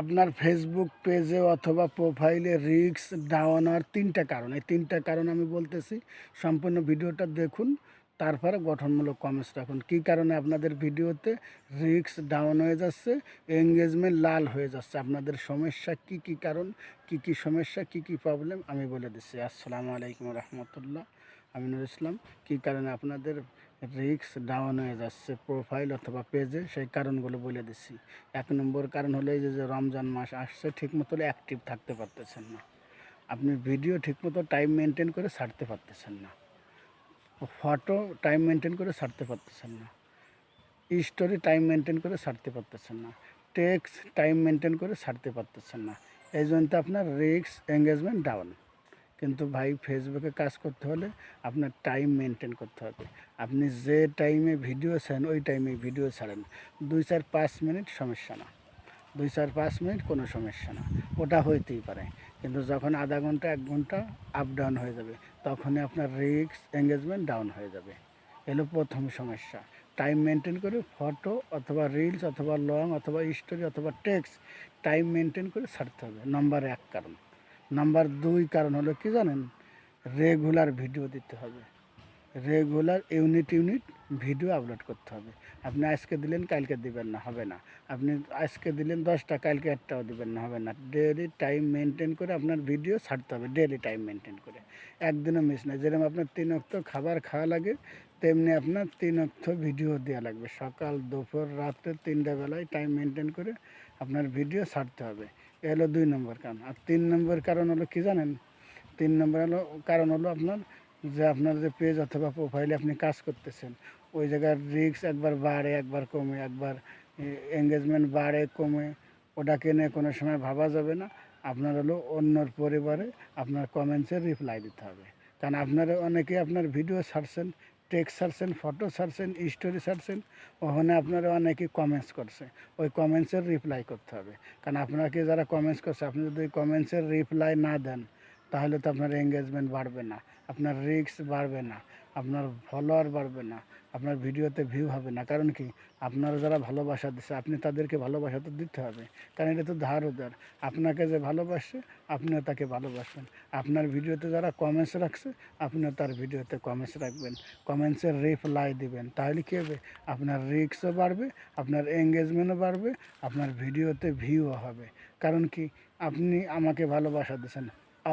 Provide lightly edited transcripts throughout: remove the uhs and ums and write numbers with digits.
আপনার ফেসবুক পেজে অথবা প্রোফাইলে রিস্ক ডাউন হওয়ার তিনটা কারণ, এই তিনটা কারণ আমি বলতেছি। সম্পূর্ণ ভিডিওটা দেখুন, তারপরে গঠনমূলক কমেন্টস রাখুন। কী কারণে আপনাদের ভিডিওতে রিস্ক ডাউন হয়ে যাচ্ছে, এঙ্গেজমেন্ট লাল হয়ে যাচ্ছে, আপনাদের সমস্যা কি কি কারণ, কি কি সমস্যা, কি কি প্রবলেম আমি বলে দিচ্ছি। আসসালামু আলাইকুম রহমতুল্লাহ, আমিনুর ইসলাম। কী কারণে আপনাদের রিস্ক ডাউন হয়ে যাচ্ছে প্রোফাইল অথবা পেজে, সেই কারণগুলো বলে দিচ্ছি। 1 নম্বর কারণ হলো এই যে রমজান মাস আসছে, ঠিকমতো অ্যাক্টিভ থাকতে পারতেছেন না। আপনি ভিডিও ঠিকমতো টাইম মেনটেন করে ছাড়তে পারতেছেন না, ফটো টাইম মেনটেন করে ছাড়তে পারতেছেন না, স্টোরি টাইম মেনটেন করে ছাড়তে পারতেছেন না, টেক্সট টাইম মেনটেন করে ছাড়তে পারতেছেন না। এই জন্য তো আপনার রিস্ক এঙ্গেজমেন্ট ডাউন। কিন্তু ভাই, ফেসবুকে কাজ করতে হলে আপনার টাইম মেনটেন করতে হবে। আপনি যে টাইমে ভিডিও ছাড়েন ওই টাইমে ভিডিও ছাড়েন। 2-4-5 মিনিট সমস্যা না, 2-4-5 মিনিট কোনো সমস্যা না, ওটা হইতেই পারে। কিন্তু যখন আধা ঘন্টা 1 ঘন্টা আপ ডাউন হয়ে যাবে, তখনই আপনার রিস্ক এঙ্গেজমেন্ট ডাউন হয়ে যাবে। এলো প্রথম সমস্যা। টাইম মেনটেন করে ফটো অথবা রিলস অথবা লং অথবা স্টোরি অথবা টেক্সট টাইম মেনটেন করে ছাড়তে হবে। নাম্বার 1 কারণ। নাম্বার 2 কারণ হলো কি জানেন? রেগুলার ভিডিও দিতে হবে। রেগুলার ইউনিট ভিডিও আপলোড করতে হবে। আপনি আজকে দিলেন কালকে দিবেন না, হবে না। আপনি আজকে দিলেন 10টা, কালকে একটাও দিবেন না, হবে না। ডেলি টাইম মেনটেন করে আপনার ভিডিও ছাড়তে হবে, ডেলি টাইম মেনটেন করে, একদিনও মিস না। যেরকম আপনার 3 ওয়াক্ত খাবার খাওয়া লাগে, তেমনি আপনার 3 ওয়াক্ত ভিডিও দেওয়া লাগবে। সকাল, দুপুর, রাত্রে 3টা বেলায় টাইম মেনটেন করে আপনার ভিডিও ছাড়তে হবে। এ হলো 2 নম্বর কারণ। আর 3 নম্বর কারণ হলো কি জানেন? 3 নম্বর কারণ হলো আপনার যে পেজ অথবা প্রোফাইলে আপনি কাজ করতেছেন, ওই জায়গার রিস্ক একবার বাড়ে একবার কমে, একবার এঙ্গেজমেন্ট বাড়ে কমে, ওটাকে নিয়ে কোনো সময় ভাবা যাবে না। আপনার হলো অন্যর পরিবারে আপনার কমেন্টসের রিপ্লাই দিতে হবে। কারণ আপনারা অনেকে আপনার ভিডিও ছাড়ছেন, টেক্সট ছাড়ছেন, ফটো ছাড়ছেন, স্টোরি ছাড়ছেন, ওখানে আপনারা অনেকে কমেন্টস করছে, ওই কমেন্টসের রিপ্লাই করতে হবে। কারণ আপনাকে যারা কমেন্টস করছে, আপনি যদি ওই কমেন্টসের রিপ্লাই না দেন, তাহলে তো আপনার এঙ্গেজমেন্ট বাড়বে না, আপনার রিস্ক বাড়বে না, আপনার ফলোয়ার বাড়বে না, আপনার ভিডিওতে ভিউ হবে না। কারণ কি? আপনারা যারা ভালোবাসা দিচ্ছে, আপনি তাদেরকে ভালোবাসা তো দিতে হবে। কারণ এটা তো ধার উধার। আপনাকে যে ভালোবাসে, আপনিও তাকে ভালোবাসবেন। আপনার ভিডিওতে যারা কমেন্টস রাখছে, আপনিও তার ভিডিওতে কমেন্টস রাখবেন, কমেন্টসের রিপ্লাই দিবেন। তাহলে কী হবে? আপনার রিস্কও বাড়বে, আপনার এঙ্গেজমেন্টও বাড়বে, আপনার ভিডিওতে ভিউও হবে। কারণ কি? আপনি আমাকে ভালোবাসা দিচ্ছেন,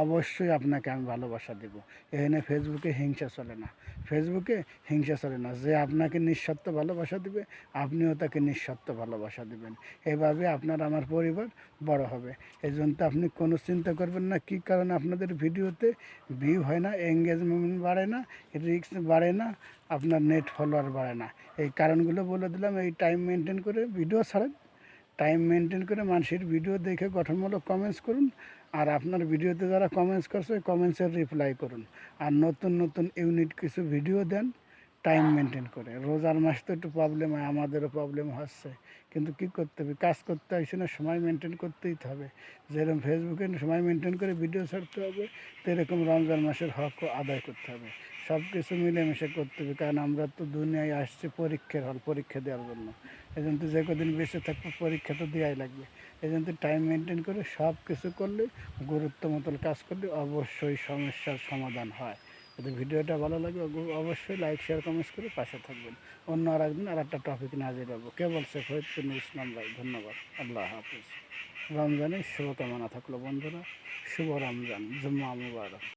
অবশ্যই আপনাকে আমি ভালোবাসা দেব। এখানে ফেসবুকে হিংসা চলে না, ফেসবুকে হিংসা চলে না। যে আপনাকে নিঃস্বার্থ ভালোবাসা দিবে, আপনিও তাকে নিঃস্বার্থ ভালোবাসা দিবেন। এভাবে আপনার আমার পরিবার বড় হবে। এই জন্য তো আপনি কোনো চিন্তা করবেন না কী কারণে আপনাদের ভিডিওতে ভিউ হয় না, এঙ্গেজমেন্ট বাড়ে না, রিস্ক বাড়ে না, আপনার নেট ফলোয়ার বাড়ে না। এই কারণগুলো বলে দিলাম। এই টাইম মেনটেন করে ভিডিও ছাড়েন, টাইম মেনটেন করে মানুষের ভিডিও দেখে গঠনমূলক কমেন্টস করুন। আর আপনার ভিডিওতে যারা কমেন্টস করছে, কমেন্টসের রিপ্লাই করুন। আর নতুন নতুন ইউনিট কিছু ভিডিও দেন টাইম মেনটেন করে। রোজার মাস তো একটু প্রবলেম হয়, আমাদেরও প্রবলেম হচ্ছে, কিন্তু কী করতে হবে? কাজ করতে আসছে না, সময় মেনটেন করতেই হবে। যেরকম ফেসবুকে সময় মেনটেন করে ভিডিও ছাড়তে হবে, তো এরকম রমজান মাসের হকও আদায় করতে হবে। সব কিছু মিলেমিশে করতে হবে। কারণ আমরা তো দুনিয়ায় আসছি পরীক্ষার হল, পরীক্ষা দেওয়ার জন্য। এই জন্য তো যে কদিন বেঁচে থাকবো, পরীক্ষা তো দেওয়াই লাগবে। এই জন্য তো টাইম মেনটেন করে সব কিছু করলে, গুরুত্ব মতন কাজ করলে অবশ্যই সমস্যার সমাধান হয়। যদি ভিডিওটা ভালো লাগে, অবশ্যই লাইক, শেয়ার, কমেন্টস করে পাশে থাকবেন। অন্য আর একদিন আর একটা টপিক নিয়ে হাজির হবো। কে বলছে? ফরিদপুর ইসলাম ভাই। ধন্যবাদ। আল্লাহ হাফিজ। রমজানের শুভকামনা থাকলো বন্ধুরা। শুভ রমজান, জুম্মা মুবারক।